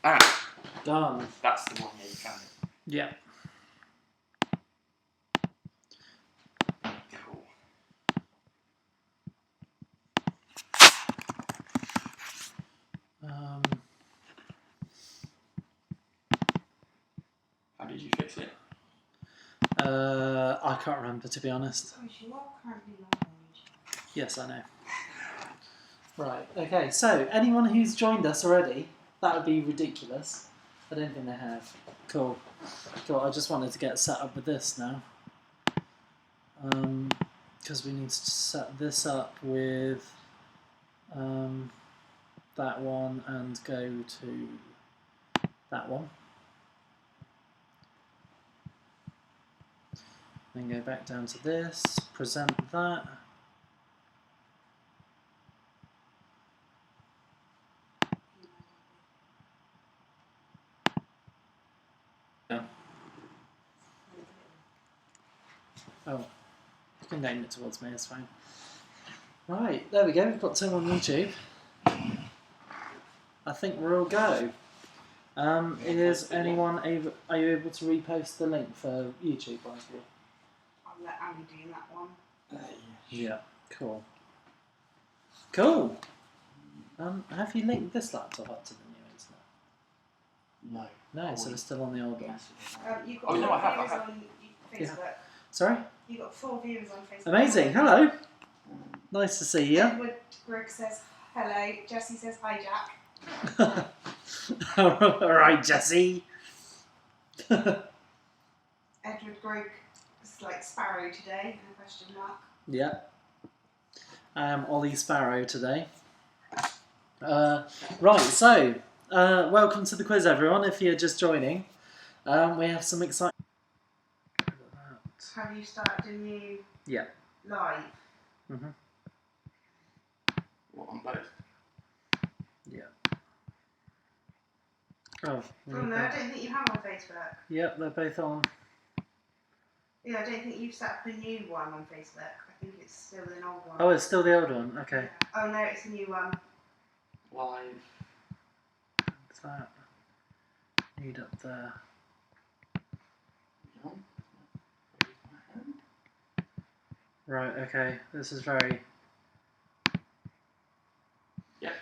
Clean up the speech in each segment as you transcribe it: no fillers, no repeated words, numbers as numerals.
Ah, Done. that's the one. Yeah, you found it. Yeah. Cool. How did you fix it? I can't remember, to be honest. You are currently live. Yes, I know. Right, okay, so anyone who's joined us already, that would be ridiculous. I don't think they have. Cool. Cool, I just wanted to get set up with this now. Because we need to set this up with that one and go to that one. Then go back down to this, present that. Oh, you can name it towards me, it's fine. Right, there we go, we've got Tim on YouTube. I think we're all go. Is anyone able, are you able to repost the link for YouTube, Wesley? I'll let Annie do that one. Yeah, cool. Cool! Have you linked this laptop up to the new internet? No. No, so it's still on the old one. You've got Oh, no, I have. on Facebook. Sorry? You've got 4 viewers on Facebook. Amazing, hello! Nice to see you. Edward Grigg says hello. Jessie says hi, Jack. Alright, Jessie. Edward Grigg is like Sparrow today, in a question mark. Yeah. I am Ollie Sparrow today. Right, so, welcome to the quiz, everyone, if you're just joining. We have some exciting... Have you started a new live? Mm-hmm. What, on both? Yeah. Oh, No, I don't think you have on Facebook. Yep, they're both on. Yeah, I don't think you've set up a new one on Facebook. I think it's still an old one. Oh, it's still the old one, okay. Yeah. Oh no, it's a new one. Live. What's that? Need up there. Right, okay, this is very... Yep.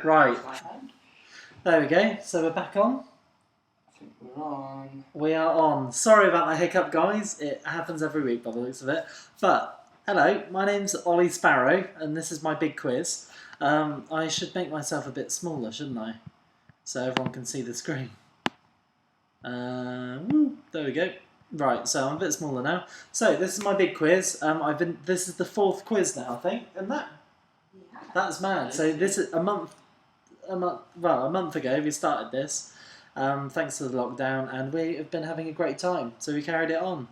Right. There we go, so we're back on. I think we're on. We are on. Sorry about that hiccup, guys. It happens every week by the looks of it. But, hello, my name's Ollie Sparrow, and this is my big quiz. I should make myself a bit smaller, shouldn't I? So everyone can see the screen. There we go. Right, so I'm a bit smaller now. So, this is my big quiz. This is the 4th quiz now, I think, and that's mad. So this is a month ago we started this, thanks to the lockdown, and we have been having a great time. So we carried it on.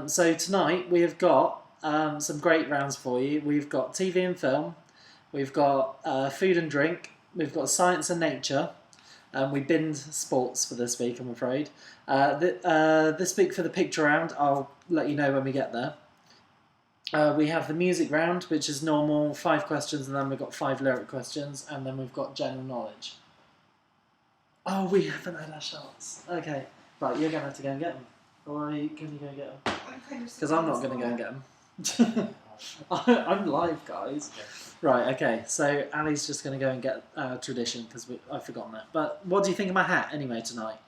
So tonight we have got some great rounds for you. We've got TV and film, we've got food and drink, we've got science and nature. We binned sports for this week, I'm afraid. This week for the picture round, I'll let you know when we get there. We have the music round, which is normal, 5 questions, and then we've got 5 lyric questions, and then we've got general knowledge. Oh, we haven't had our shots. Okay, right, you're going to have to go and get them. Or can you go and get them? Because I'm not going to go and get them. I'm live, guys. Right, okay, so Ali's just going to go and get tradition, because I've forgotten that. But what do you think of my hat, anyway, tonight?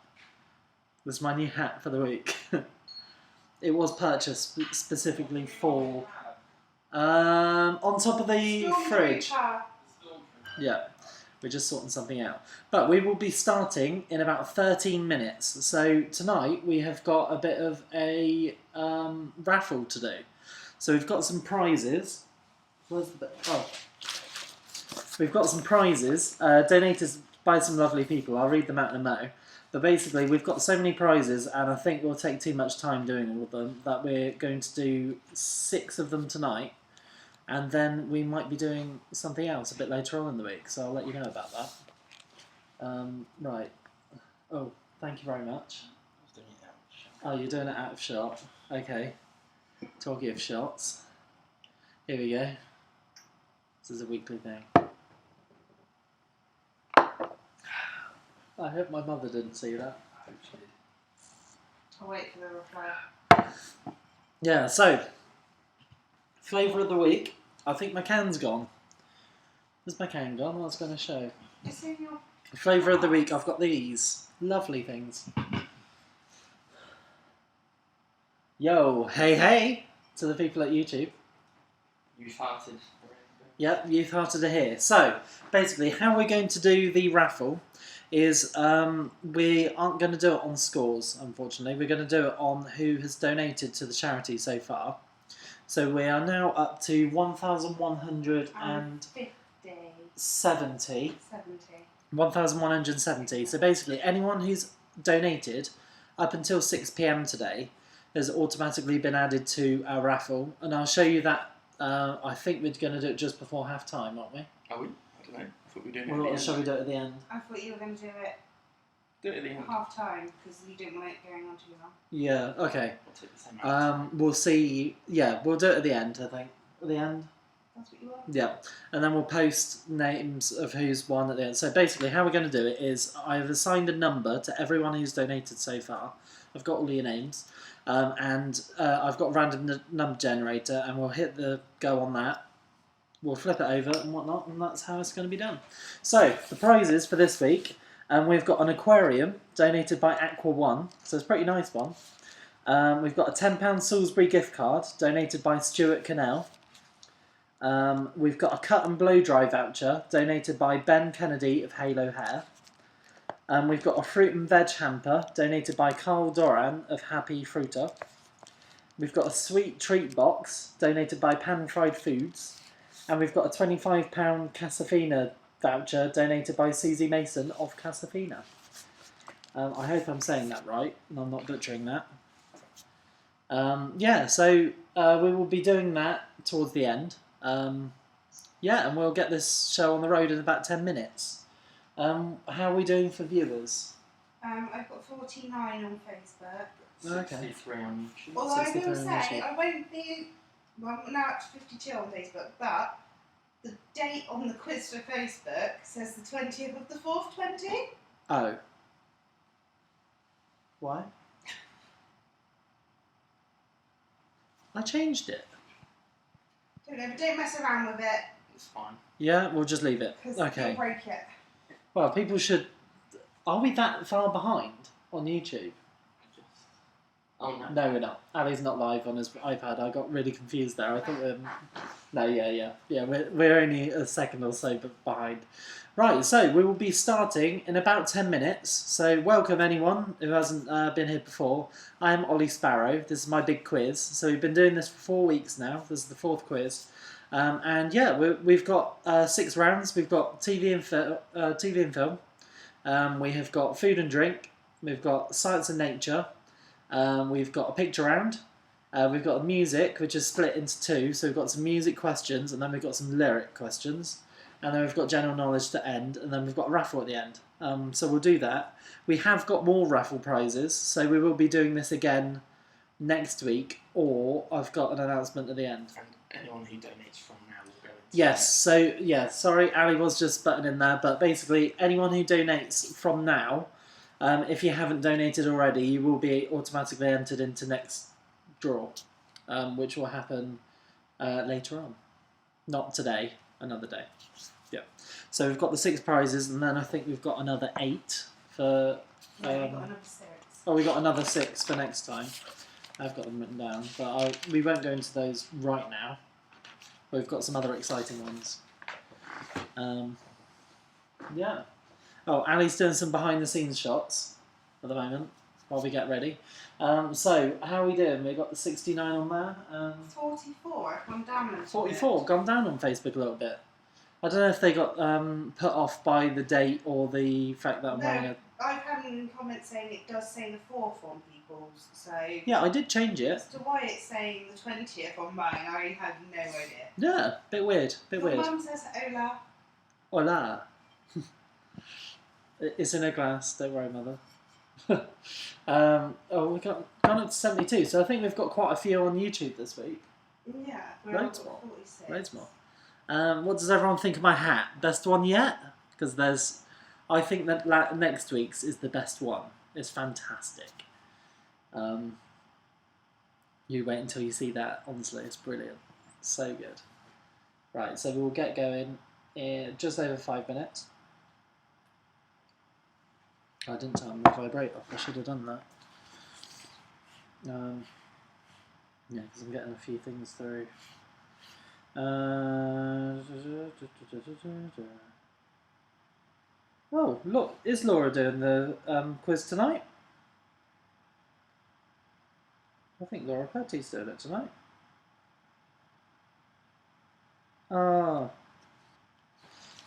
This is my new hat for the week. It was purchased specifically for... on top of the fridge. Yeah, we're just sorting something out. But we will be starting in about 13 minutes. So tonight we have got a bit of a raffle to do. So we've got some prizes. Where's the bit? Oh. We've got some prizes donated by some lovely people. I'll read them out in a mo. But basically, we've got so many prizes, and I think we'll take too much time doing all of them, that we're going to do 6 of them tonight, and then we might be doing something else a bit later on in the week, so I'll let you know about that. Right. Oh, thank you very much. Oh, you're doing it out of shot. Okay. Talking of shots. Here we go. This is a weekly thing. I hope my mother didn't see that. I hope she did. I'll wait for the reply. Yeah, so, flavour of the week. I think my can's gone. Where's my can gone? I was going to show. It's in your... Flavour of the week, I've got these. Lovely things. Yo, hey, to the people at YouTube. You farted. Yep, youth hearted are here. So, basically, how we're going to do the raffle is we aren't going to do it on scores, unfortunately. We're going to do it on who has donated to the charity so far. So we are now up to 1,170. 70. 1,170. So basically, anyone who's donated up until 6 PM today has automatically been added to our raffle. And I'll show you that. I think we're going to do it just before half time, aren't we? Are we? I don't know. I thought we were doing it Or at the shall we end. do it at the end? I thought you were going to do it Do it at the end. half time because you didn't want it going on too long. Yeah, okay. We'll take the same amount. We'll see. Yeah, we'll do it at the end, I think. At the end? That's what you want? Yeah. And then we'll post names of who's won at the end. So basically, how we're going to do it is I've assigned a number to everyone who's donated so far. I've got all your names. And I've got a random number generator, and we'll hit the go on that. We'll flip it over and whatnot, and that's how it's going to be done. So, the prizes for this week, we've got an aquarium donated by Aqua One, so it's a pretty nice one. We've got a £10 Salisbury gift card donated by Stuart Cannell. We've got a cut and blow dry voucher donated by Ben Kennedy of Halo Hair. We've got a fruit and veg hamper donated by Carl Doran of Happy Fruiter. We've got a sweet treat box donated by Pan Fried Foods. And we've got a £25 Casafina voucher donated by Susie Mason of Casafina. I hope I'm saying that right and I'm not butchering that. Yeah, so we will be doing that towards the end. Yeah, and we'll get this show on the road in about 10 minutes. How are we doing for viewers? I've got 49 on Facebook. Okay. 63 on YouTube. Although I 63 will on say, YouTube. I won't be... Well, I'm now up to 52 on Facebook, but the date on the quiz for Facebook says the 20th of the 4th, 20? Oh. Why? I changed it. Don't know, but don't mess around with it, It's fine. Yeah, we'll just leave it. because Okay. you'll break it. Well, people should... Are we that far behind on YouTube? Oh no. No, we're not. Ali's not live on his iPad. I got really confused there. I thought we were... No, yeah. We're only a second or so behind. Right, so we will be starting in about 10 minutes. So welcome anyone who hasn't been here before. I am Ollie Sparrow. This is my big quiz. So we've been doing this for 4 weeks now. This is the 4th quiz. And yeah, we've got 6 rounds. We've got TV and film. We have got food and drink. We've got science and nature. We've got a picture round. We've got music, which is split into 2. So we've got some music questions, and then we've got some lyric questions. And then we've got general knowledge to end, and then we've got a raffle at the end. So we'll do that. We have got more raffle prizes, so we will be doing this again next week, or I've got an announcement at the end. And anyone who donates from now will go into Yes, so, yeah, sorry, Ali was just butting in there, but basically, anyone who donates from now, if you haven't donated already, you will be automatically entered into next draw, which will happen later on. Not today, another day. Yeah. So we've got the 6 prizes, and then I think we've got another 8 for... No, we've got another 6. Oh, we got another 6 for next time. I've got them written down, but we won't go into those right now. We've got some other exciting ones. Yeah. Oh, Ali's doing some behind-the-scenes shots at the moment while we get ready. So, how are we doing? We've got the 69 on there. 44, I've gone down a little 44, gone down on Facebook a little bit. I don't know if they got put off by the date or the fact that I'm wearing a... I've had in comments saying it does say the 4th on people's, so... Yeah, I did change it. As to why it's saying the 20th on mine, I have no idea. Yeah, bit weird, My mum says hola. Hola. It's in a glass, don't worry, mother. We've gone up to 72, so I think we've got quite a few on YouTube this week. Yeah, we're Loads up more. at 46. Loads more. What does everyone think of my hat? Best one yet? Because there's I think that next week's is the best one. It's fantastic. You wait until you see that. Honestly, it's brilliant. So good. Right, so we'll get going in just over 5 minutes. I didn't turn the vibrate off. I should have done that. Yeah, because I'm getting a few things through. Oh, look, is Laura doing the quiz tonight? I think Laura Petty's doing it tonight. Ah.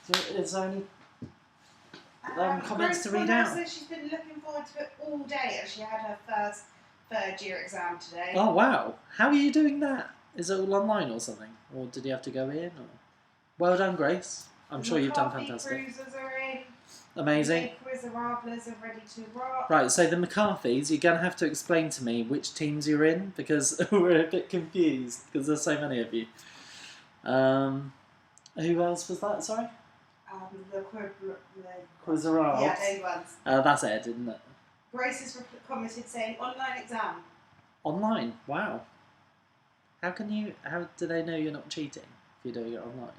So is there any comments to read out? Says she's been looking forward to it all day as she had her first third-year exam today. Oh, wow. How are you doing that? Is it all online or something? Or did you have to go in? Or... Well done, Grace. I'm sure you've done fantastic. Cruisers are in. Amazing. The Miserables are ready to rock. Right, so the McCarthys, you're going to have to explain to me which teams you're in, because we're a bit confused, because there's so many of you. Who else was that, sorry? The Quizzerals. Yeah, those ones. That's Ed, isn't it? Grace has commented saying, online exam. Online? Wow. How do they know you're not cheating if you're doing it online?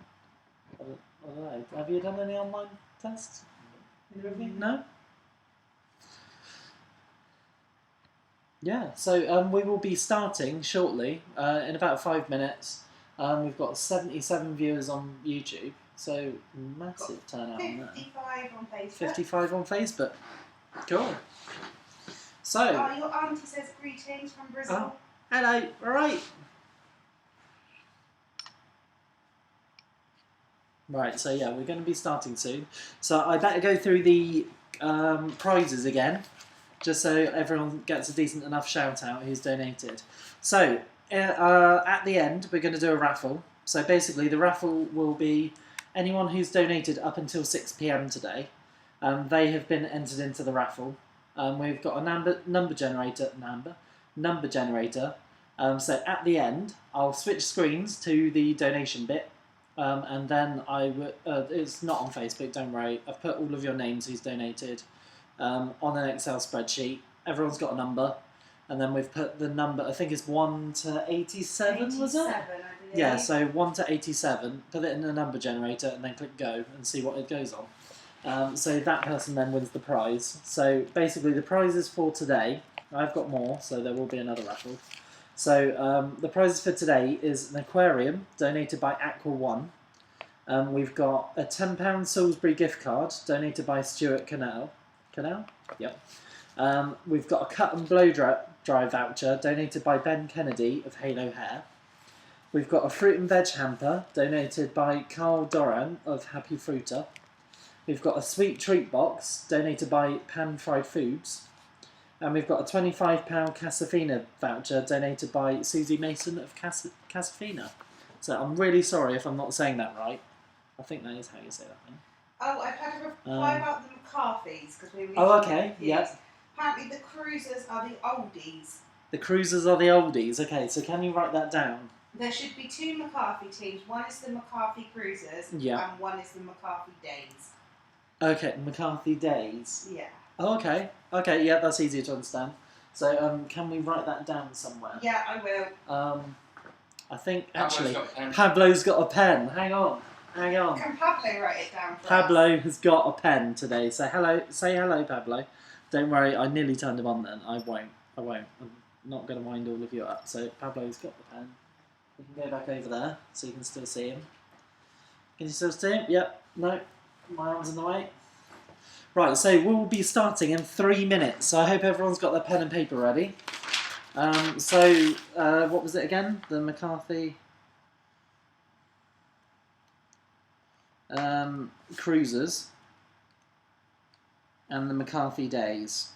I don't know. Have you done any online tests? No? Yeah, so we will be starting shortly, in about 5 minutes. We've got 77 viewers on YouTube, so massive turnout on that. 55 on Facebook. 55 on Facebook. Cool. So... Oh, your auntie says greetings from Brazil. Oh, hello, alright. Right, so yeah, we're going to be starting soon. So I better go through the prizes again, just so everyone gets a decent enough shout out who's donated. So, at the end, we're going to do a raffle. So basically, the raffle will be anyone who's donated up until 6 PM today. They have been entered into the raffle. We've got a number generator. So at the end, I'll switch screens to the donation bit. And then it's not on Facebook, don't worry. I've put all of your names who's donated on an Excel spreadsheet. Everyone's got a number. And then we've put the number, I think it's 1 to 87, was it? 87, I believe. Yeah, so 1 to 87, put it in a number generator and then click go and see what it goes on. So that person then wins the prize. So basically the prizes for today, I've got more, so there will be another raffle. So the prizes for today is an aquarium donated by Aqua One. We've got a £10 Salisbury gift card donated by Stuart Canal. Canal? Yep. We've got a cut and blow dry voucher donated by Ben Kennedy of Halo Hair. We've got a fruit and veg hamper donated by Carl Doran of Happy Fruiter. We've got a sweet treat box donated by Pan Fried Foods. And we've got a £25 Casafina voucher donated by Susie Mason of Casafina. So I'm really sorry if I'm not saying that right. I think that is how you say that name. Oh, I've had a reply about the McCarthys because we were. Oh, okay, yes. Apparently, the cruisers are the oldies. The cruisers are the oldies. Okay, so can you write that down? There should be 2 McCarthy teams. One is the McCarthy Cruisers, yeah, and one is the McCarthy Days. Okay, McCarthy Days. Yeah. Oh, okay. Okay, yeah, that's easier to understand. So, can we write that down somewhere? Yeah, I will. I think actually Pablo's got a pen. Hang on. Can Pablo write it down for Pablo us? has got a pen today. Say hello, Pablo. Don't worry, I nearly turned him on then. I won't. I'm not going to wind all of you up. So Pablo's got the pen. We can go back over there so you can still see him. Can you still see him? Yep. No. My arm's in the way. Right, so we'll be starting in 3 minutes. So I hope everyone's got their pen and paper ready. What was it again? The McCarthy Cruisers and the McCarthy Days.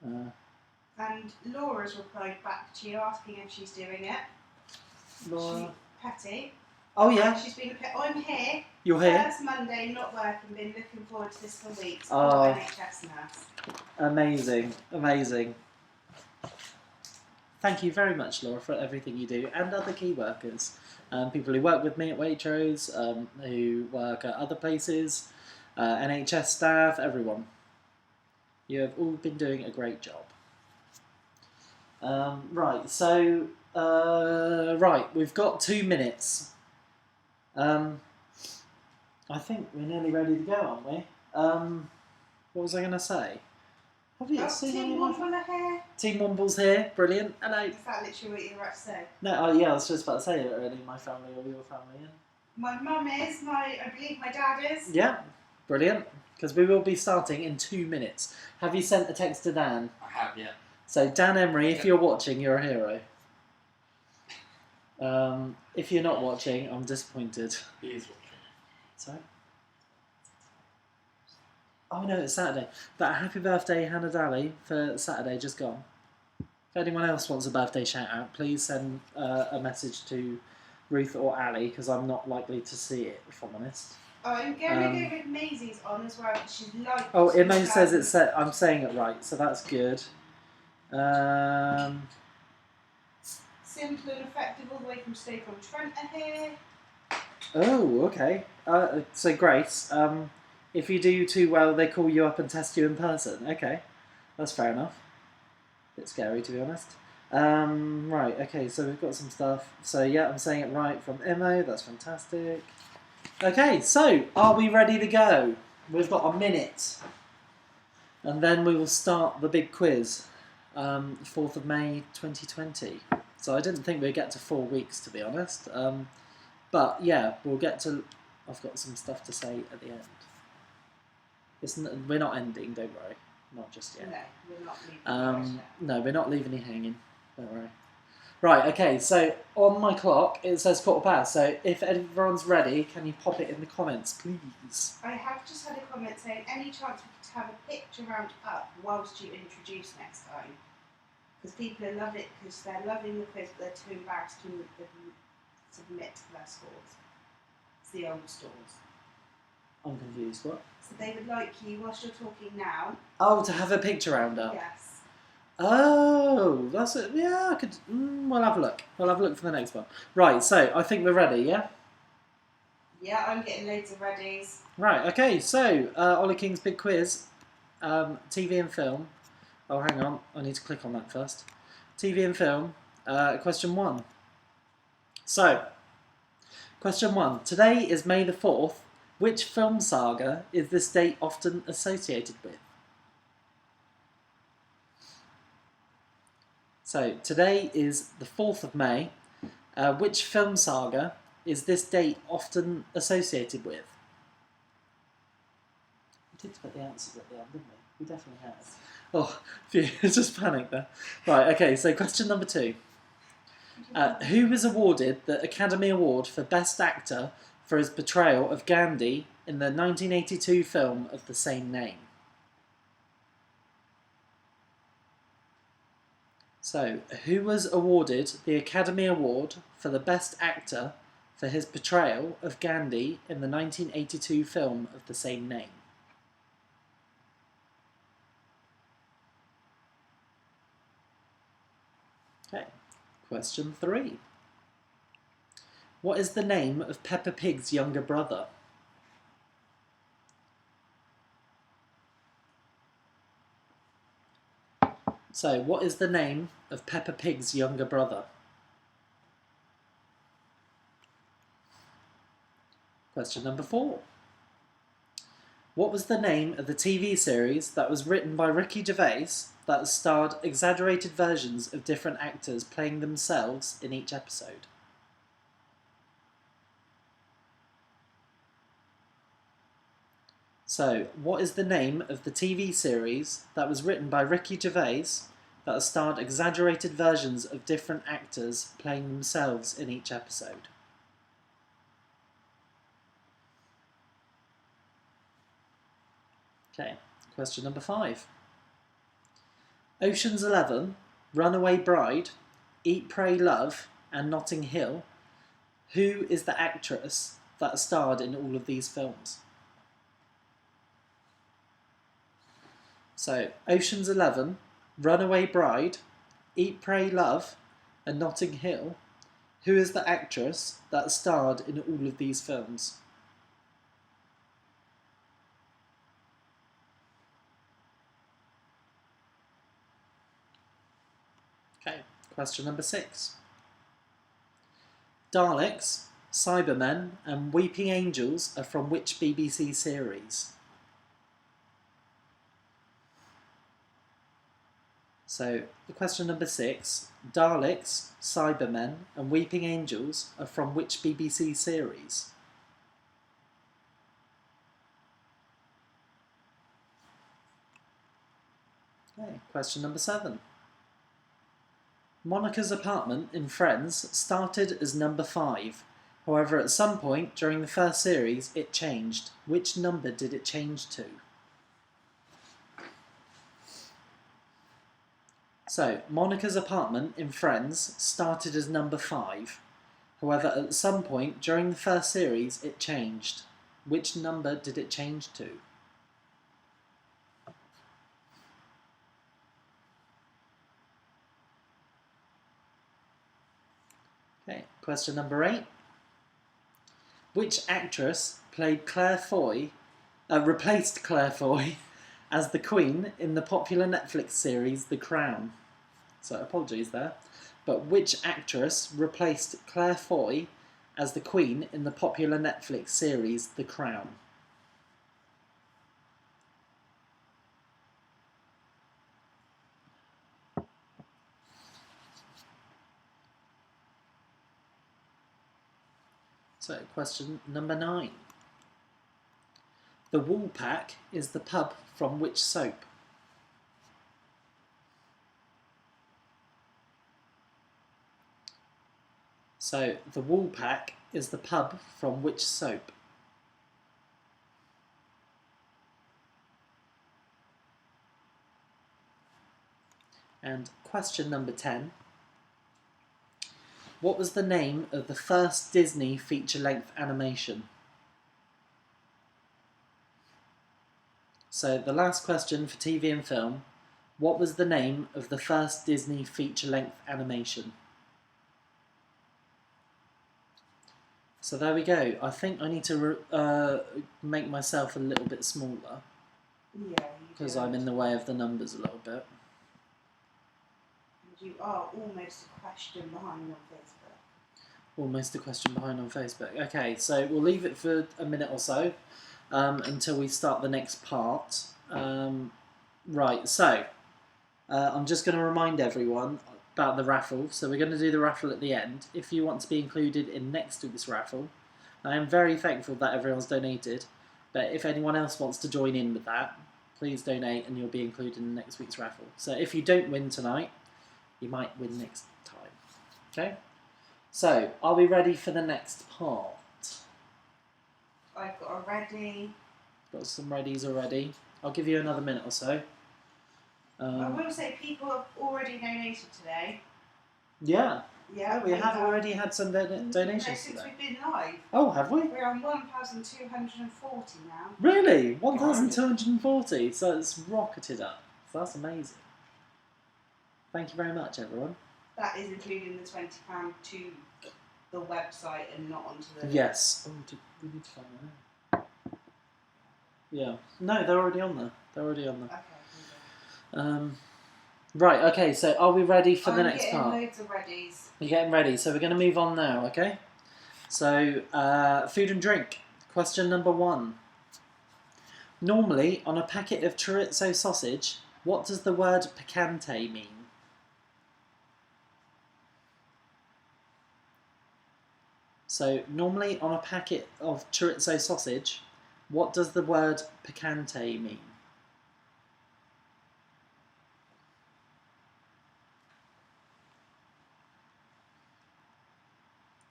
And Laura's replied back to you asking if she's doing it. Laura. Petty. Oh yeah. She's been. I'm here. You're here. First Monday, not working. Been looking forward to this for weeks. Oh. NHS nurse. Amazing. thank you very much, Laura, for everything you do, and other key workers, people who work with me at Waitrose, who work at other places, NHS staff, everyone. You have all been doing a great job. Right, so we've got 2 minutes. I think we're nearly ready to go, aren't we? What was I going to say? Have you seen Team anyone? Womble here. Team Womble's here, brilliant. Hello. Is that literally what you were about to say? No, yeah, I was just about to say it already. My family or your family, yeah. My mum is, I believe my dad is. Yeah, brilliant. Because we will be starting in 2 minutes. Have you sent a text to Dan? I have, yeah. So Dan Emery, if you're watching, you're a hero. If you're not watching, I'm disappointed. He is watching. Sorry? Oh no, it's Saturday. But happy birthday, Hannah Daly, for Saturday just gone. If anyone else wants a birthday shout out, please send a message to Ruth or Ali, because I'm not likely to see it, if I'm honest. Oh, I'm going to go with Maisie's on as well, because she's like... Oh, Imo says it's set. I'm saying it right, so that's good. Simple and effective all the way from Stoke-on-Trent are here. Oh, okay. So Grace, if you do too well, they call you up and test you in person. Okay, that's fair enough. Bit scary, to be honest. Right, okay, so we've got some stuff. So yeah, I'm saying it right from Imo. That's fantastic. Okay, so are we ready to go? We've got a minute. And then we will start the big quiz. 4th of May 2020. So I didn't think we'd get to 4 weeks, to be honest. But yeah, we'll get to... I've got some stuff to say at the end. We're not ending, don't worry. Not just yet. No, we're not leaving. No, we're not leaving you hanging. Don't worry. Right, okay, so on my clock it says 1:15. So if everyone's ready, can you pop it in the comments, please? I have just had a comment saying, any chance we could have a picture round up whilst you introduce next time? Because people love it, because they're loving the quiz, but they're too embarrassed to submit their scores. It's the old stores. I'm confused, what? So they would like you, whilst you're talking now... Oh, to have a picture roundup? Yes. Oh, that's it. Yeah, I could... we'll have a look. We'll have a look for the next one. Right, so I think we're ready, yeah? Yeah, I'm getting loads of readies. Right, okay, so Ollie King's big quiz, TV and film. Oh, hang on, I need to click on that first. TV and film, question 1. So, question 1. Today is May the 4th. Which film saga is this date often associated with? So, today is the 4th of May. Which film saga is this date often associated with? We did put the answers at the end, didn't we? We definitely have. Oh, phew, just panicked there. Right, okay, so question number 2. Who was awarded the Academy Award for Best Actor for his portrayal of Gandhi in the 1982 film of the same name? So, who was awarded the Academy Award for the Best Actor for his portrayal of Gandhi in the 1982 film of the same name? Okay, question 3. What is the name of Peppa Pig's younger brother? So, what is the name of Peppa Pig's younger brother? Question number 4. What was the name of the TV series that was written by Ricky Gervais that starred exaggerated versions of different actors playing themselves in each episode? So, what is the name of the TV series that was written by Ricky Gervais that starred exaggerated versions of different actors playing themselves in each episode? Okay, question number 5. Ocean's 11, Runaway Bride, Eat, Pray, Love, and Notting Hill. Who is the actress that starred in all of these films? So, Ocean's 11, Runaway Bride, Eat, Pray, Love, and Notting Hill, who is the actress that starred in all of these films? Okay, question number 6. Daleks, Cybermen, and Weeping Angels are from which BBC series? So, the question number 6. Daleks, Cybermen, and Weeping Angels are from which BBC series? Okay, question number 7. Monica's apartment in Friends started as number 5. However, at some point during the first series, it changed. Which number did it change to? So, Monica's apartment in Friends started as number 5. However, at some point during the first series, it changed. Which number did it change to? Okay, question number 8. Which actress played replaced Claire Foy as the Queen in the popular Netflix series The Crown? So apologies there. But which actress replaced Claire Foy as the Queen in the popular Netflix series The Crown? So question number 9. The Woolpack is the pub from which soap? So, the Woolpack is the pub from which soap? And question number 10. What was the name of the first Disney feature-length animation? So, the last question for TV and film. What was the name of the first Disney feature-length animation? So there we go. I think I need to make myself a little bit smaller. Yeah, because I'm in the way of the numbers a little bit. And you are almost a question behind on Facebook. Almost a question behind on Facebook. Okay, so we'll leave it for a minute or so until we start the next part. Right, so I'm just going to remind everyone about the raffle. So we're going to do the raffle at the end. If you want to be included in next week's raffle, I am very thankful that everyone's donated, but if anyone else wants to join in with that, please donate and you'll be included in next week's raffle. So if you don't win tonight, you might win next time. Okay? So, are we ready for the next part? I've got a ready. Got some readies already. I'll give you another minute or so. I will say people have already donated today. Yeah. Yeah, We have already had some donations since today. we've been live. Oh, have we? We're on 1,240 now. Really? 1,240? So it's rocketed up. So that's amazing. Thank you very much, everyone. That is including the £20 to the website and not onto the... Yes. Oh, we need to find that out. Yeah. No, they're already on there. They're already on there. Okay. Right, okay, so are we ready for the next part? I'm getting loads of readies. You're getting ready, so we're going to move on now, okay? So, food and drink. Question number 1. Normally, on a packet of chorizo sausage, what does the word picante mean? So, normally on a packet of chorizo sausage, what does the word picante mean?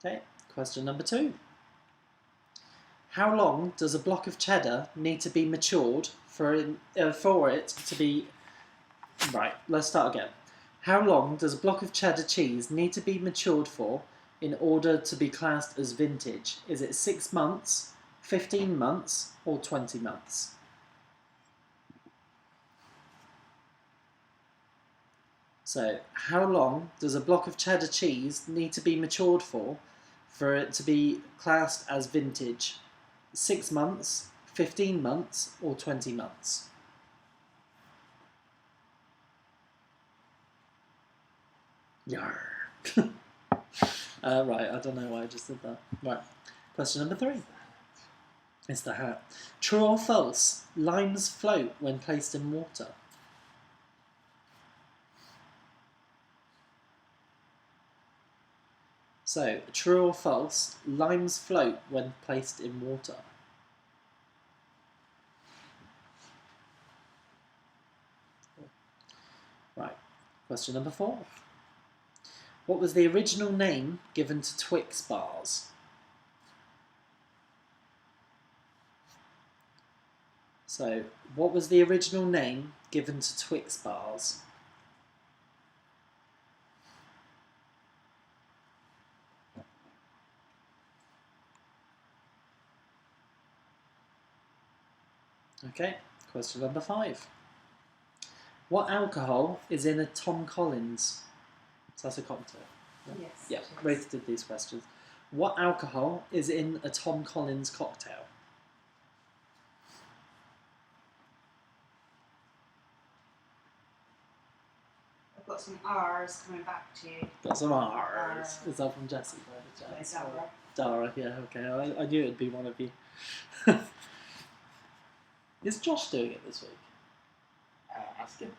Okay, question number 2. How long does a block of cheddar need to be matured for it to be... Right, let's start again. How long does a block of cheddar cheese need to be matured for in order to be classed as vintage? Is it 6 months, 15 months, or 20 months? So, how long does a block of cheddar cheese need to be matured for it to be classed as vintage? 6 months, 15 months, or 20 months? Yarr. Right, I don't know why I just did that. Right, question number 3. It's the hat. True or false? Limes float when placed in water. So, true or false? Limes float when placed in water. Right, question number 4. What was the original name given to Twix bars? So, what was the original name given to Twix bars? Okay, question number 5. What alcohol is in a Tom Collins? So that's a cocktail. Yes. Yeah, it is. Ruth did these questions. What alcohol is in a Tom Collins cocktail? I've got some R's coming back to you. Got some R's. Is that from Jessie? There's Dara. Dara, yeah, okay. I knew it'd be one of you. Is Josh doing it this week? Ask him.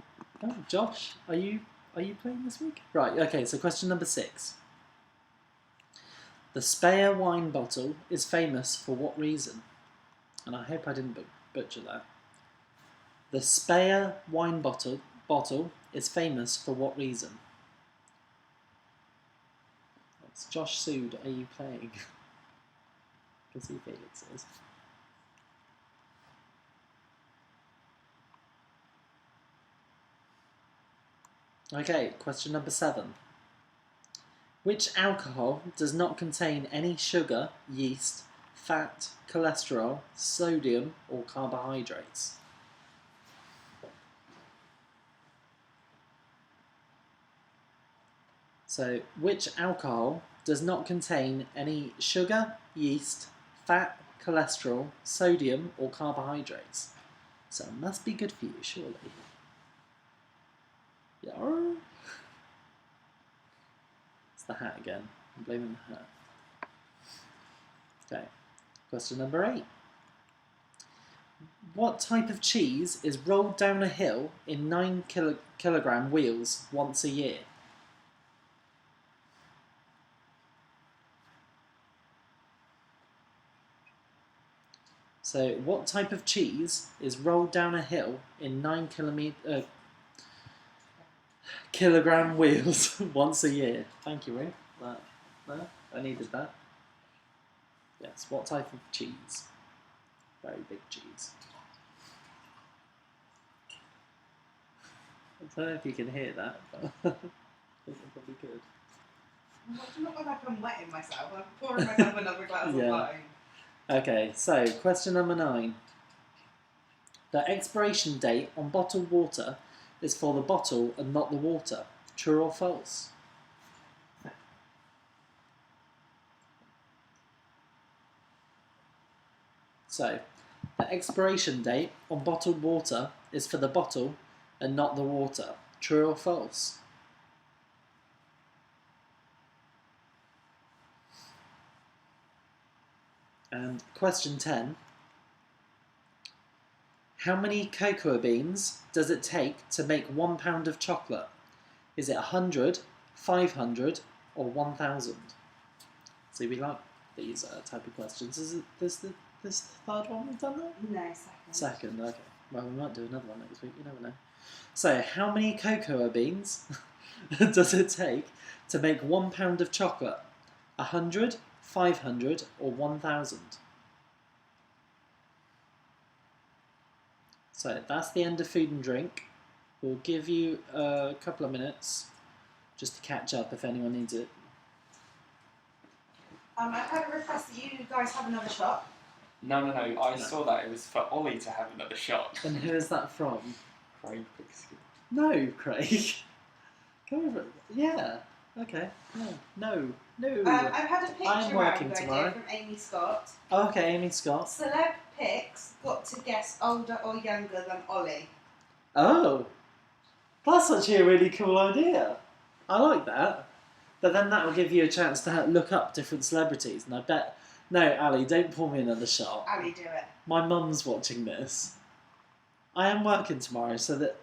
Oh, Josh, are you playing this week? Right, okay, so question number 6. The Speyer wine bottle is famous for what reason? And I hope I didn't butcher that. The Speyer wine bottle is famous for what reason? It's Josh Sood, are you playing? I can see Felix is. Okay, question number 7. Which alcohol does not contain any sugar, yeast, fat, cholesterol, sodium, or carbohydrates? So, which alcohol does not contain any sugar, yeast, fat, cholesterol, sodium, or carbohydrates? So, it must be good for you, surely. Yeah. It's the hat again. I'm blaming the hat. Okay. Question number 8. What type of cheese is rolled down a hill in 9 kilogram wheels once a year? So, what type of cheese is rolled down a hill in 9 kilogram wheels once a year? Thank you, Ruth. I needed that. Yes, what type of cheese? Very big cheese. I don't know if you can hear that, but I think I probably could. It's not like I'm wetting myself. I'm pouring myself another glass of Yeah. wine. Okay, so question number 9. The expiration date on bottled water is for the bottle and not the water. True or false? So, the expiration date on bottled water is for the bottle and not the water. True or false? And question 10. How many cocoa beans does it take to make 1 pound of chocolate? Is it 100, 500, or 1,000? See, we like these type of questions. Is this the third one we've done that? No, second. Second, okay. Well, we might do another one next week, you never know. So, how many cocoa beans does it take to make 1 pound of chocolate? 100, 500, or 1,000? So, that's the end of food and drink. We'll give you a couple of minutes just to catch up if anyone needs it. I've had a request that you guys have another shot. No. I saw that it was for Ollie to have another shot. And who is that from? Craig Pixie. No, Craig. Go over it. Yeah. Okay. No. I've had a I am picture working round tomorrow. idea from Amy Scott. Oh, okay, Amy Scott. Celeb pics got to guess older or younger than Ollie. Oh, that's actually a really cool idea. I like that. But then that will give you a chance to look up different celebrities. And I bet... No, Ali, don't pour me another shot. Ali, do it. My mum's watching this. I am working tomorrow, so that...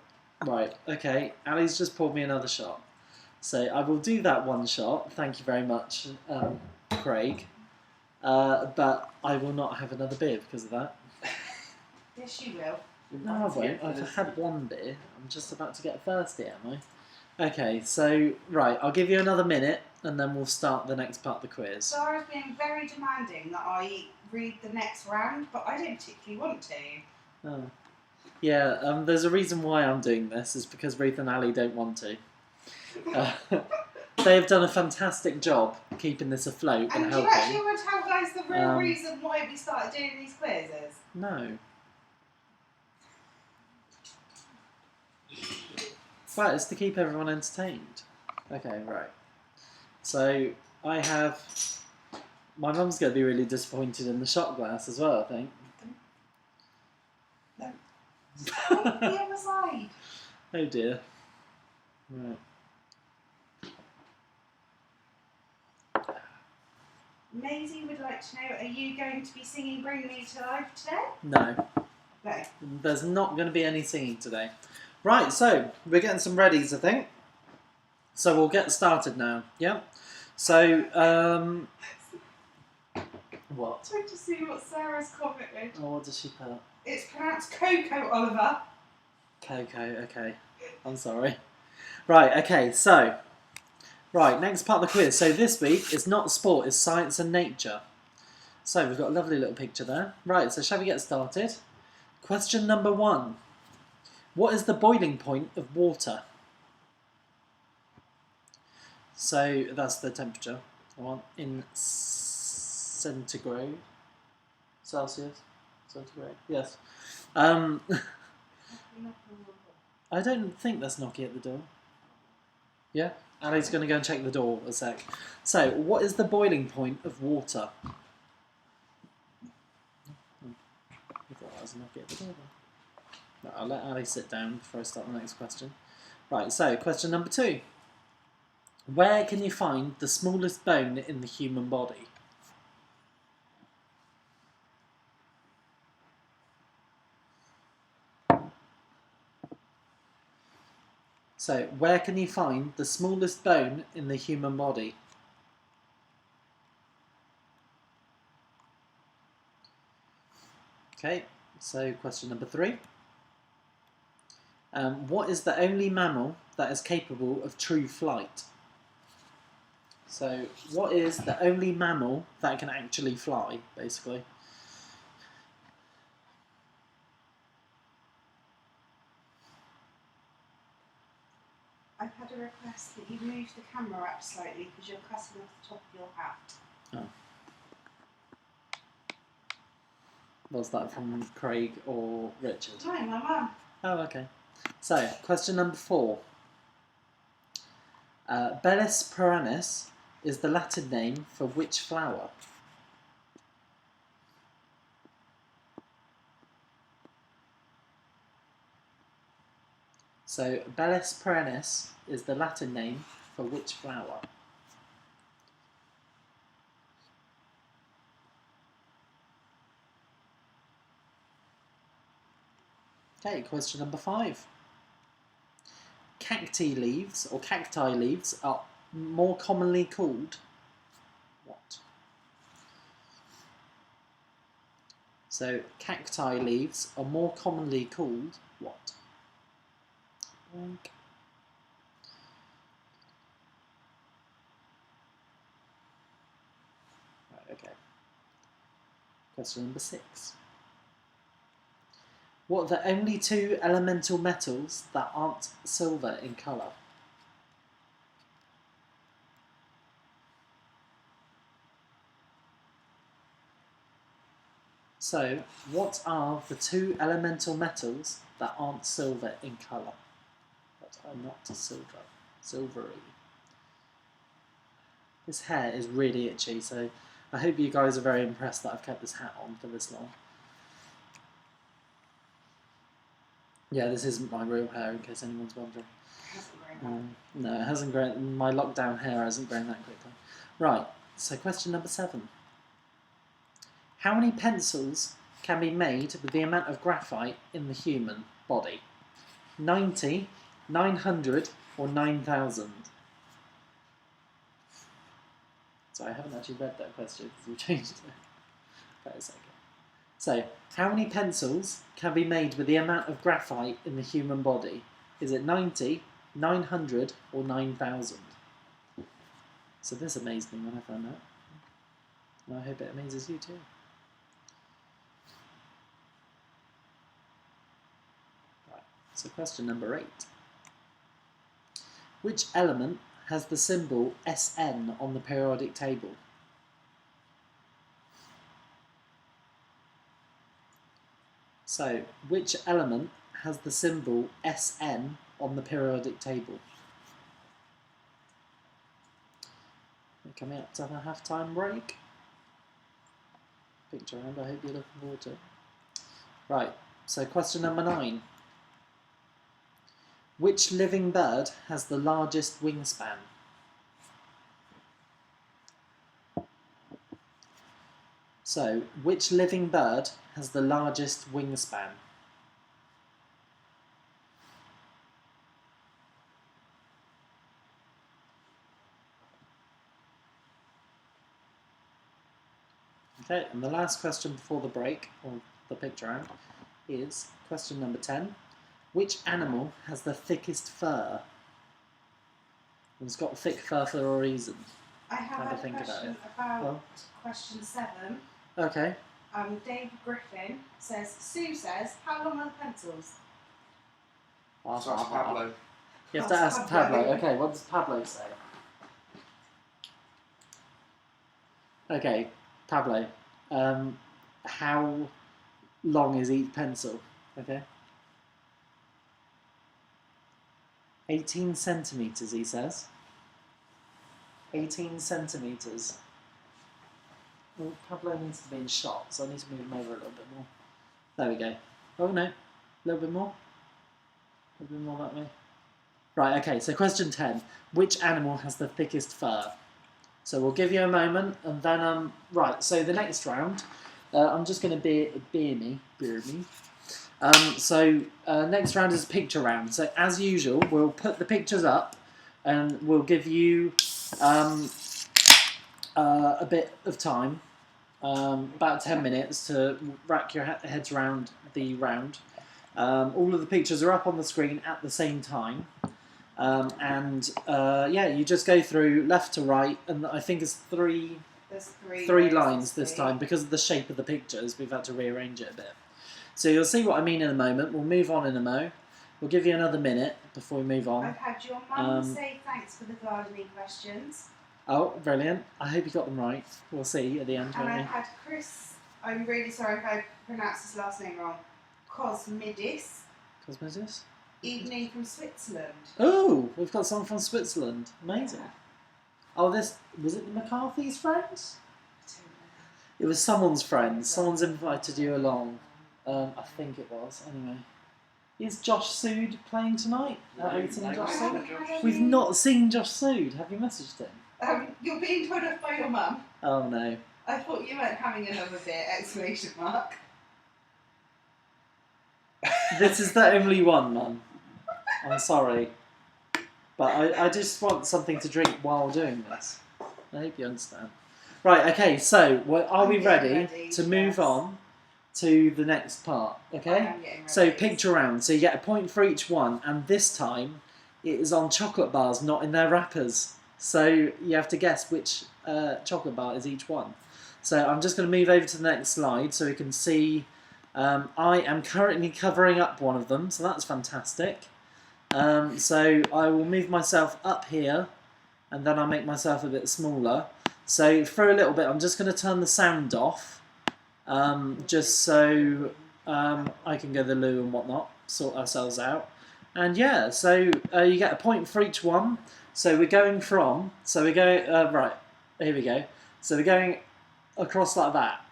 Right, okay. Ali's just poured me another shot. So I will do that one shot. Thank you very much, Craig. But I will not have another beer because of that. Yes, you will. No, I won't. I've had one beer. I'm just about to get thirsty, am I? Okay, so, right, I'll give you another minute and then we'll start the next part of the quiz. Sarah's being very demanding that I read the next round, but I don't particularly want to. Oh. Yeah, there's a reason why I'm doing this, is because Ruth and Ali don't want to. They have done a fantastic job keeping this afloat and And do you helping. actually want to tell guys the real reason why we started doing these quizzes? No. Well, it's to keep everyone entertained. Okay, right. So, I have... My mum's going to be really disappointed in the shot glass as well, I think. No. Stop the other side. Oh dear. Right. Maisie would like to know, are you going to be singing Bring Me to Life today? No. No. There's not going to be any singing today. Right, so we're getting some readies, I think. So we'll get started now. Yeah. So, what? I'm trying to see what Sarah's commented. Oh, what does she put? It's pronounced Coco, Oliver. Coco, okay. I'm sorry. Right, okay, so. Right, next part of the quiz. So this week is not sport, it's science and nature. So we've got a lovely little picture there. Right, so shall we get started? Question number 1. What is the boiling point of water? So that's the temperature. I want in centigrade. Celsius? Centigrade? Yes. I don't think that's knocking at the door. Yeah? Ali's going to go and check the door a sec. So, what is the boiling point of water? I thought that was knocking at the door then. No, I'll let Ali sit down before I start the next question. Right, so question number 2. Where can you find the smallest bone in the human body? So, where can you find the smallest bone in the human body? Okay, so question number 3. What is the only mammal that is capable of true flight? So, what is the only mammal that can actually fly, basically? I've had a request that you move the camera up slightly because you're cutting off the top of your hat. Oh. Was that from Craig or Richard? No, my mum. Oh, okay. So, question number 4. Bellis perennis is the Latin name for which flower? So, Bellis perennis is the Latin name for which flower? Okay, question number 5. Cacti leaves are more commonly called what? So, cacti leaves are more commonly called what? Blank. Right, okay. Question number 6. What are the only 2 elemental metals that aren't silver in colour? So, what are the 2 elemental metals that aren't silver in colour? That are not silver. Silvery. This hair is really itchy, so I hope you guys are very impressed that I've kept this hat on for this long. Yeah, this isn't my real hair, in case anyone's wondering. No, it hasn't grown. My lockdown hair hasn't grown that quickly. Right, so question number 7. How many pencils can be made with the amount of graphite in the human body? 90, 900, or 9,000? Sorry, I haven't actually read that question because we changed it. Wait a second. So, how many pencils can be made with the amount of graphite in the human body? Is it 90, 900, or 9,000? So this amazed me when I found out. And I hope it amazes you too. Right, so question number 8. Which element has the symbol Sn on the periodic table? So, which element has the symbol Sn on the periodic table? We're coming up to a half-time break. Picture around, I hope you're looking forward to it. Right, so question number 9. Which living bird has the largest wingspan? So, which living bird has the largest wingspan? Okay, and the last question before the break, or the picture round, is question number 10. Which animal has the thickest fur? And it's got thick fur for a reason. I have a question about question 7. Okay. David Griffin says, Sue says, how long are the pencils? So ask Pablo. You have to ask Pablo. Okay, what does Pablo say? Okay, Pablo. How long is each pencil? Okay. 18 centimetres, he says. 18 centimetres. Well, Pablo needs to be in shot, so I need to move him over a little bit more. There we go. Oh no, a little bit more. A little bit more that way. Right, okay, so question 10. Which animal has the thickest fur? So we'll give you a moment, and then, right, so the next round, I'm just going to beer me. Next round is a picture round. So as usual, we'll put the pictures up, and we'll give you a bit of time, about 10 minutes, to rack your heads around the round. All of the pictures are up on the screen at the same time. Yeah, you just go through left to right, and I think it's three lines this time. Because of the shape of the pictures, we've had to rearrange it a bit. So you'll see what I mean in a moment. We'll move on in a mo. We'll give you another minute before we move on. I've had your mum say thanks for the gardening questions. Oh, brilliant. I hope you got them right. We'll see at the end, And won't we? I've had Chris, I'm really sorry if I pronounced his last name wrong, Cosmidis, Cosmesis? evening from Switzerland. Oh, we've got someone from Switzerland. Amazing. Oh, was it McCarthy's friends? It was someone's friends. Someone's invited you along. I think it was. Anyway. Is Josh Sood playing tonight? Have we seen Josh Sood? We've not seen Josh Sood. Have you messaged him? You're being told off by your mum. Oh no. I thought you meant having another beer, exclamation mark. This is the only one, Mum. I'm sorry. But I just want something to drink while doing this. I hope you understand. Right, okay, so are we ready to move on to the next part? Okay? So picture round. So you get a point for each one, and this time it is on chocolate bars, not in their wrappers. So you have to guess which chocolate bar is each one. So I'm just going to move over to the next slide so we can see. I am currently covering up one of them, so that's fantastic. So I will move myself up here, and then I'll make myself a bit smaller. So for a little bit, I'm just going to turn the sound off, just so I can go to the loo and whatnot, sort ourselves out. And yeah, so you get a point for each one. So we're going from, right, here we go. So we're going across like that.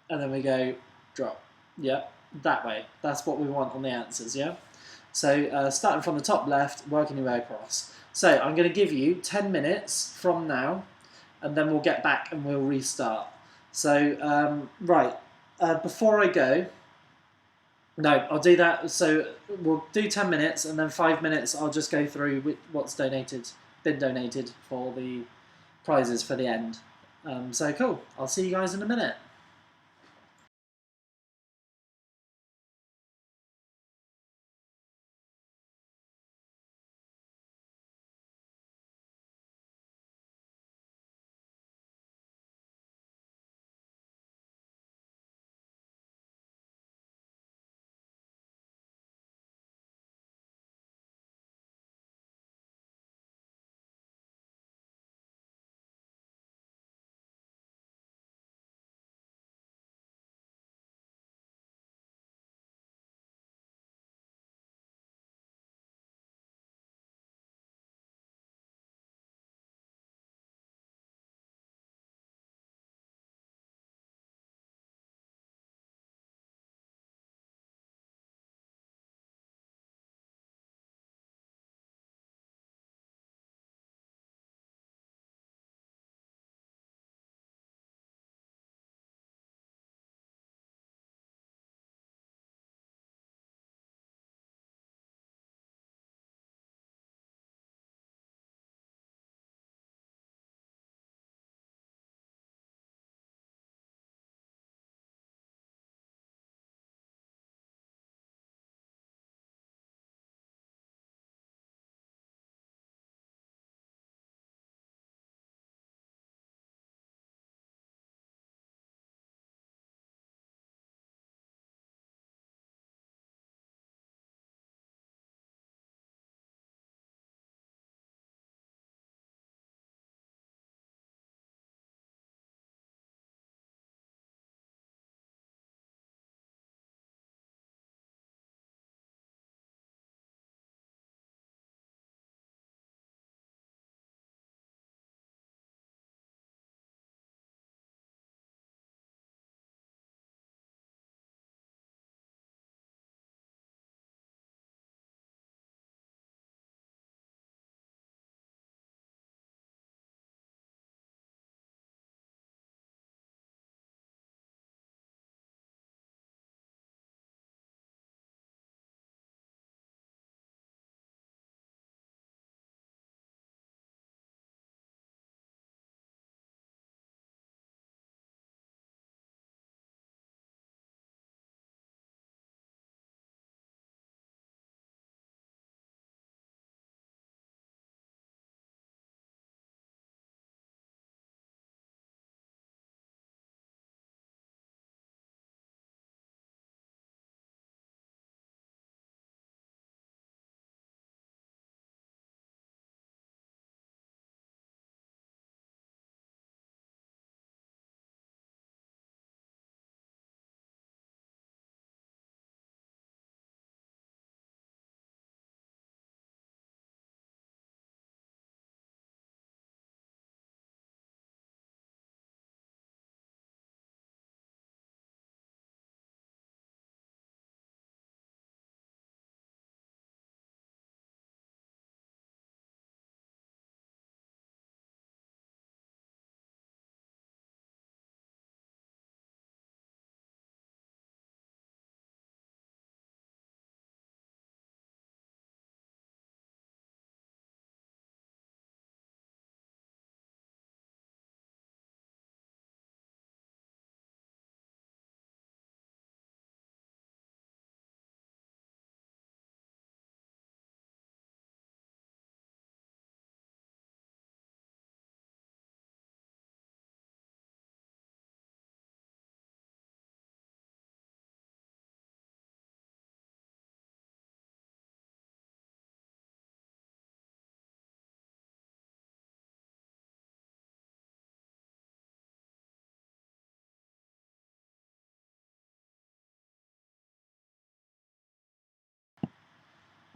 And then we go drop. Yep, that way. That's what we want on the answers, yeah? So starting from the top left, working your way across. So I'm going to give you 10 minutes from now, and then we'll get back and we'll restart. So, right, before I go, no, I'll do that. So we'll do 10 minutes, and then 5 minutes I'll just go through what's been donated for the prizes for the end. So cool. I'll see you guys in a minute.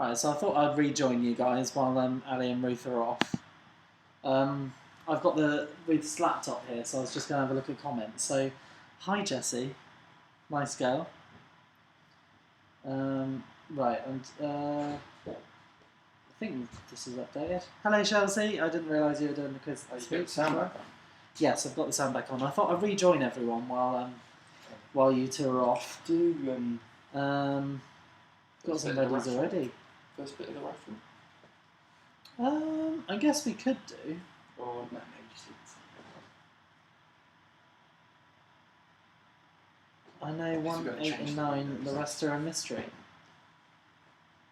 Right, so I thought I'd rejoin you guys while Ali and Ruth are off. I've got Ruth's laptop here, so I was just going to have a look at comments. So, hi Jessie, nice girl. Right, and I think this is updated. Hello Chelsea, I didn't realise you were doing the quiz. Oh, you got the sound back on? Yes, I've got the sound back on. I thought I'd rejoin everyone while you two are off. Got some buddies already. First bit of the raffle? I guess we could do. Or no, maybe just I know 1, 8 and 9, the rest are a mystery.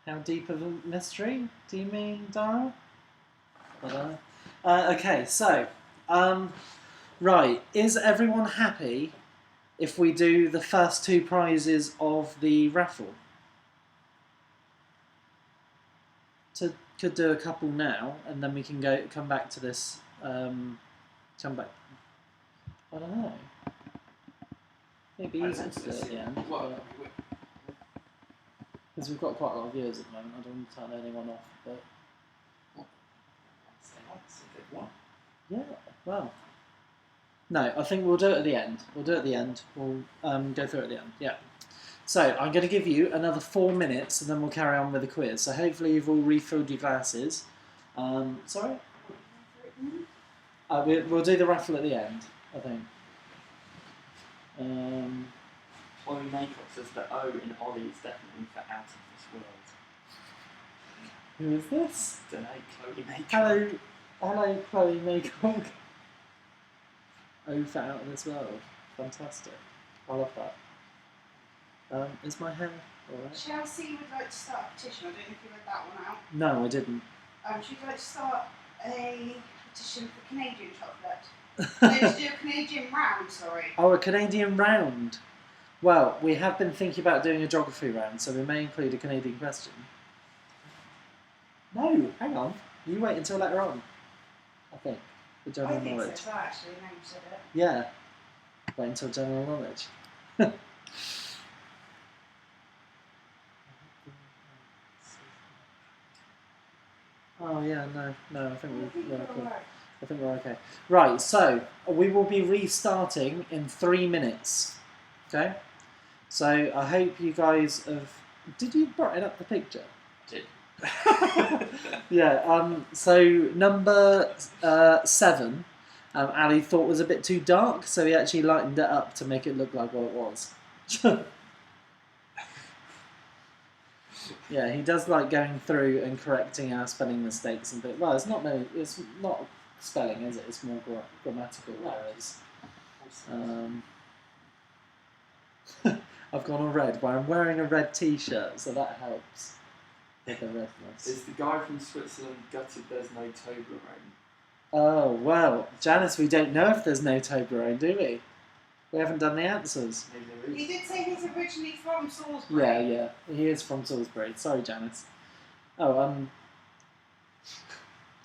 How deep of a mystery do you mean, Dara? I don't know. Okay, so, right, is everyone happy if we do the first 2 prizes of the raffle? Could do a couple now, and then we can come back to this. Come back. I don't know. Maybe easier to do it at the end. Because we've got quite a lot of viewers at the moment. I don't want to turn anyone off, but yeah. Well, no, I think we'll do it at the end. We'll do it at the end. We'll go through it at the end. Yeah. So I'm going to give you another 4 minutes, and then we'll carry on with the quiz. So hopefully you've all refilled your glasses. Sorry? We'll do the raffle at the end, I think. Ollie Maycock says that O in Ollie is definitely for out of this world. Who is this? Don't know, Chloe Maycock. Hello, Chloe Maycock. Oh, for out of this world. Fantastic. I love that. Is my hair alright? Chelsea would like to start a petition. I don't know if you read that one out. No, I didn't. She'd like to start a petition for Canadian chocolate. No, to do a Canadian round, sorry. Oh, a Canadian round. Well, we have been thinking about doing a geography round, so we may include a Canadian question. No, hang on. You wait until later on, I think. The general I think knowledge. so, actually, now you said it. Yeah. Wait until general knowledge. Oh yeah, no, I think we're okay. Right. I think we're okay. Right, so we will be restarting in 3 minutes. Okay? So I hope you guys have. Did you brighten up the picture? Did. Yeah. So number 7, Ali thought was a bit too dark, so he actually lightened it up to make it look like what it was. Yeah, he does like going through and correcting our spelling mistakes and bit. Well, it's not spelling, is it? It's more grammatical errors. I've gone all red, but I'm wearing a red T-shirt, so that helps with the redness. Is the guy from Switzerland gutted there's no Toblerone? Oh well, Janice, we don't know if there's no Toblerone, do we? We haven't done the answers. Maybe there He is. did say he's originally from Salisbury. Yeah, he is from Salisbury. Sorry, Janice. Oh,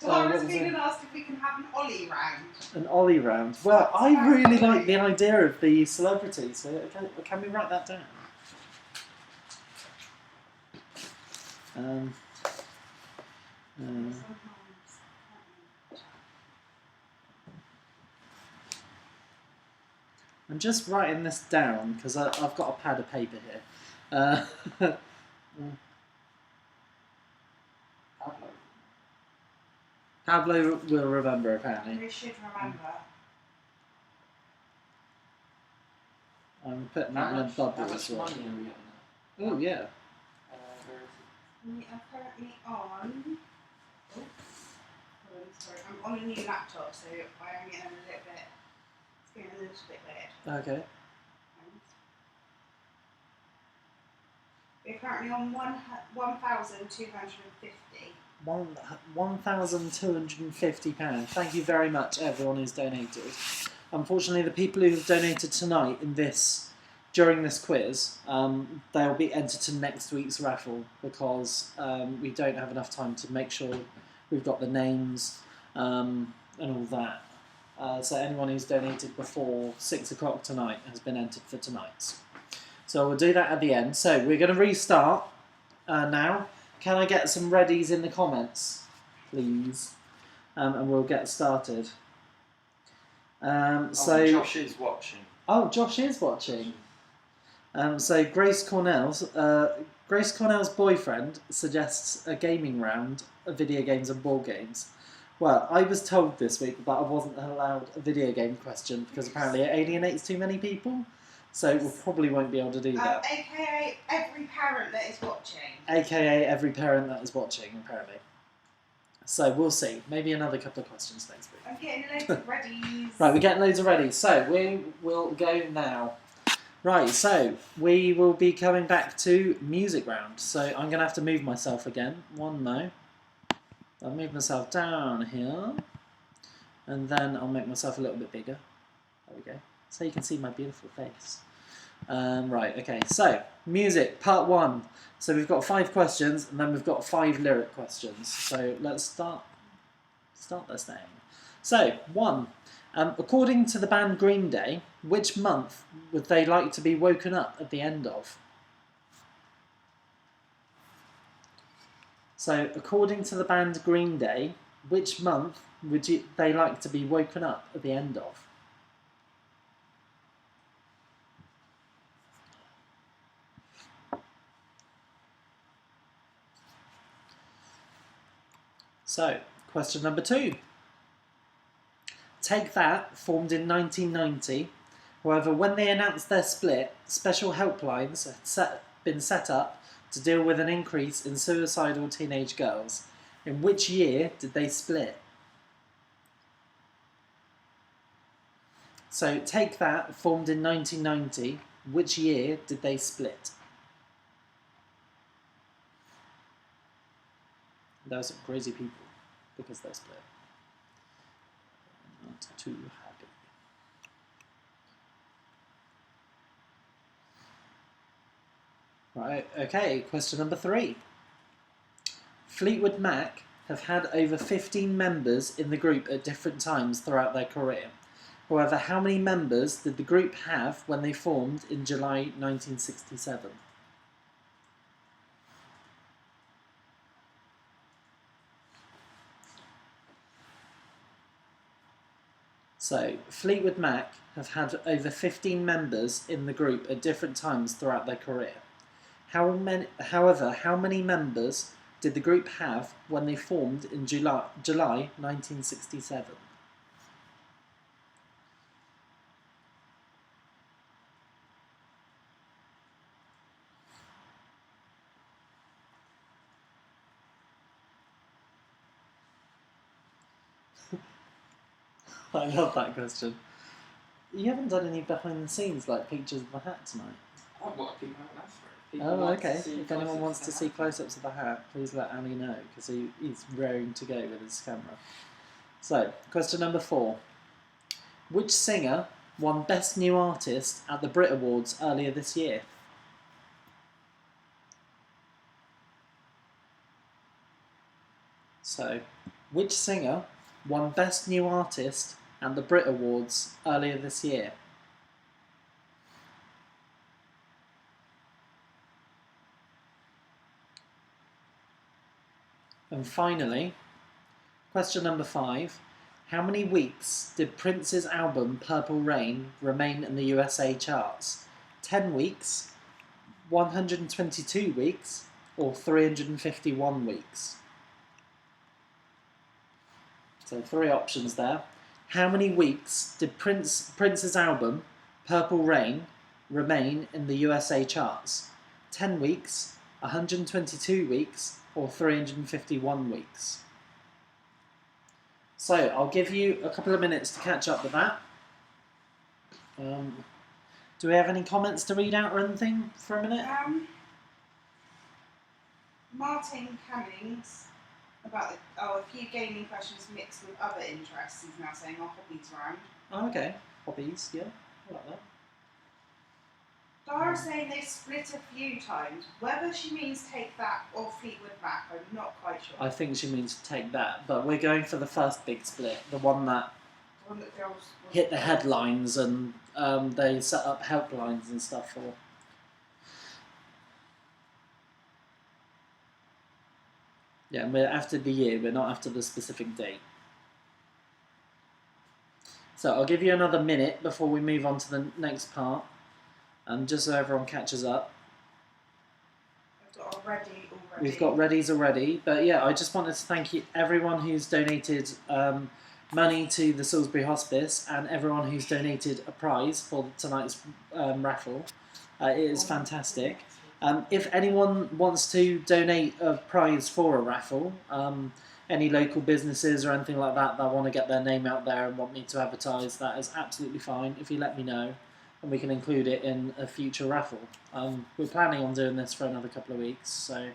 Tara's what was been it? asked if we can have an Ollie round. An Ollie round. Well, I really like the idea of the celebrities. So can we write that down? I'm just writing this down because I've got a pad of paper here. Pablo will remember apparently. We should remember. I'm putting that in a bubble How as much well. money are we getting? Oh yeah. Where is We are currently on. Oh, sorry, I'm on a new laptop, so I am getting a little bit. It's getting a little bit weird. Okay. We're currently on 1,250. £1,250. Thank you very much, everyone who's donated. Unfortunately, the people who have donated tonight during this quiz, they'll be entered to next week's raffle because we don't have enough time to make sure we've got the names and all that. So anyone who's donated before 6 o'clock tonight has been entered for tonight's. So we'll do that at the end. So we're going to restart now. can I get some readies in the comments, please? And we'll get started. Josh is watching. Oh, Josh is watching. So Grace Cornell's boyfriend suggests a gaming round of video games and board games. Well, I was told this week that I wasn't allowed a video game question because apparently it alienates too many people. So we probably won't be able to do that. AKA every parent that is watching. AKA every parent that is watching, apparently. So we'll see. Maybe another couple of questions next week. I'm getting loads of readies. Right, we're getting loads of ready. So we will go now. Right, so we will be coming back to music round. So I'm going to have to move myself again. I'll move myself down here. And then I'll make myself a little bit bigger. There we go. So you can see my beautiful face. Right, okay. So, music, part 1. So we've got 5 questions, and then we've got 5 lyric questions. So let's start this thing. So, 1. According to the band Green Day, which month would they like to be woken up at the end of? So, according to the band Green Day, which month would they like to be woken up at the end of? So, question number 2. Take That formed in 1990. However, when they announced their split, special helplines had been set up to deal with an increase in suicidal teenage girls. In which year did they split? So, Take That formed in 1990. Which year did they split? There were some crazy people because they split. Not too happy. Right, okay, question number 3. Fleetwood Mac have had over 15 members in the group at different times throughout their career. However, how many members did the group have when they formed in July 1967? So, Fleetwood Mac have had over 15 members in the group at different times throughout their career. However, how many members did the group have when they formed in July 1967? I love that question. You haven't done any behind the scenes like pictures of the hat tonight. I want people to ask for it. Oh, okay. If anyone wants to see close-ups of the hat, please let Annie know, because he's raring to go with his camera. So, question number 4. Which singer won Best New Artist at the Brit Awards earlier this year? So, which singer won Best New Artist at the Brit Awards earlier this year? And finally, question number 5. How many weeks did Prince's album Purple Rain remain in the USA charts? 10 weeks, 122 weeks, or 351 weeks? So 3 options there. How many weeks did Prince's album Purple Rain remain in the USA charts? 10 weeks, 122 weeks, or 351 weeks? So I'll give you a couple of minutes to catch up with that. Do we have any comments to read out or anything for a minute? Martin Cummings about a few gaming questions mixed with other interests. He's now saying our hobbies round. Oh, okay. Hobbies, yeah. I like that. Dara's saying they split a few times. Whether she means Take That or Fleetwood Mac, I'm not quite sure. I think she means Take That, but we're going for the first big split, the one that hit the headlines and they set up helplines and stuff for. Yeah, and we're after the year, we're not after the specific date. So I'll give you another minute before we move on to the next part, just so everyone catches up. I've got already. We've got readies already, but yeah, I just wanted to thank everyone who's donated money to the Salisbury Hospice and everyone who's donated a prize for tonight's raffle. It is fantastic. If anyone wants to donate a prize for a raffle, any local businesses or anything like that want to get their name out there and want me to advertise, that is absolutely fine if you let me know, and we can include it in a future raffle. We're planning on doing this for another couple of weeks, so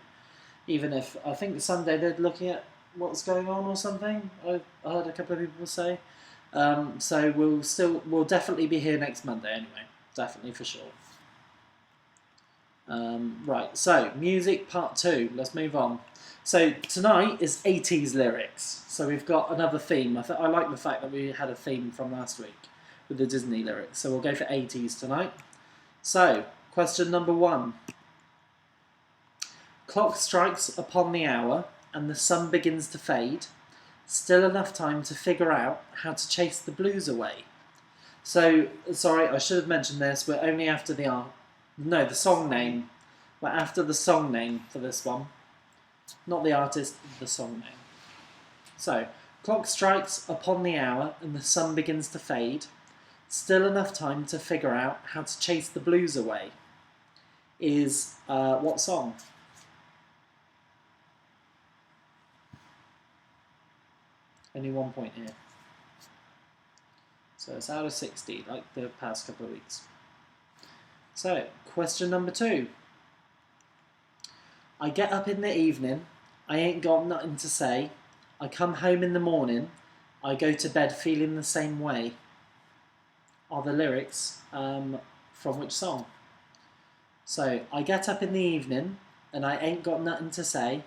even if I think Sunday they're looking at what's going on or something, I heard a couple of people say. So we'll definitely be here next Monday anyway, definitely for sure. Right, so music part 2. Let's move on. So tonight is 80s lyrics. So we've got another theme. I like the fact that we had a theme from last week with the Disney lyrics. So we'll go for 80s tonight. So, question number 1. Clock strikes upon the hour and the sun begins to fade. Still enough time to figure out how to chase the blues away. So, sorry, I should have mentioned this. We're only after the song name. We're after the song name for this one. Not the artist, the song name. So, clock strikes upon the hour and the sun begins to fade. Still enough time to figure out how to chase the blues away. Is what song? Only 1 point here. So it's out of 60, like the past couple of weeks. So, question number 2. I get up in the evening, I ain't got nothing to say. I come home in the morning, I go to bed feeling the same way. Are the lyrics from which song? So, I get up in the evening, and I ain't got nothing to say.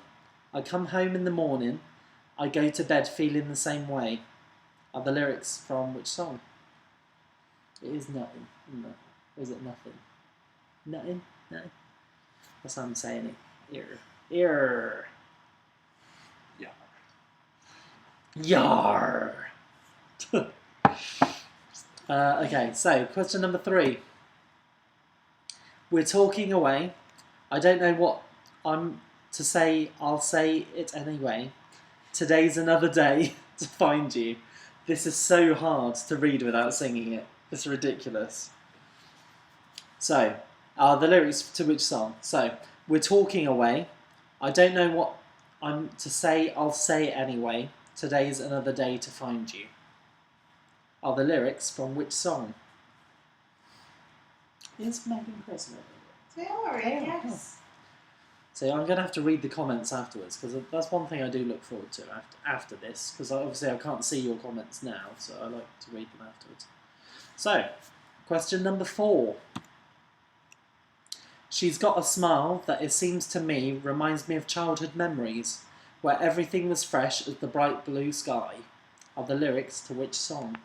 I come home in the morning, I go to bed feeling the same way. Are the lyrics from which song? It is nothing. No. Or is it nothing? Nothing? No. That's how I'm saying it. Ear. Yar. Okay, so question number 3. We're talking away. I don't know what I'm to say. I'll say it anyway. Today's another day to find you. This is so hard to read without singing it. It's ridiculous. So, the lyrics to which song? So, we're talking away. I don't know what I'm to say. I'll say it anyway. Today's another day to find you. Are the lyrics from which song? Is Megan Christmas? They are, yes. So I'm going to have to read the comments afterwards, because that's one thing I do look forward to after this, because obviously I can't see your comments now, so I like to read them afterwards. So, question number 4. She's got a smile that it seems to me reminds me of childhood memories, where everything was fresh as the bright blue sky. Are the lyrics to which song?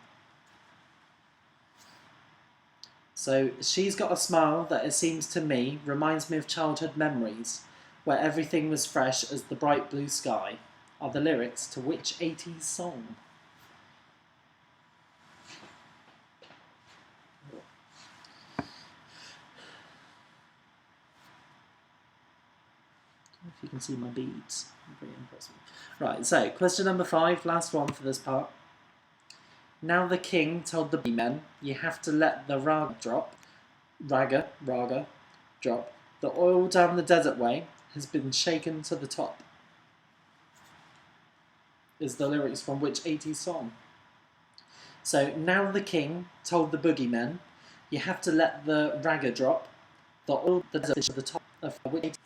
So, she's got a smile that it seems to me reminds me of childhood memories, where everything was fresh as the bright blue sky. Are the lyrics to which 80s song? If you can see my beads, very impressive. Right, so question number 5, last one for this part. Now the king told the men, you have to let the raga drop. Raga drop. The oil down the desert way has been shaken to the top. Is the lyrics from which 80s song? So, now the king told the boogeymen, you have to let the raga drop. The oil down the desert to the top of which 80s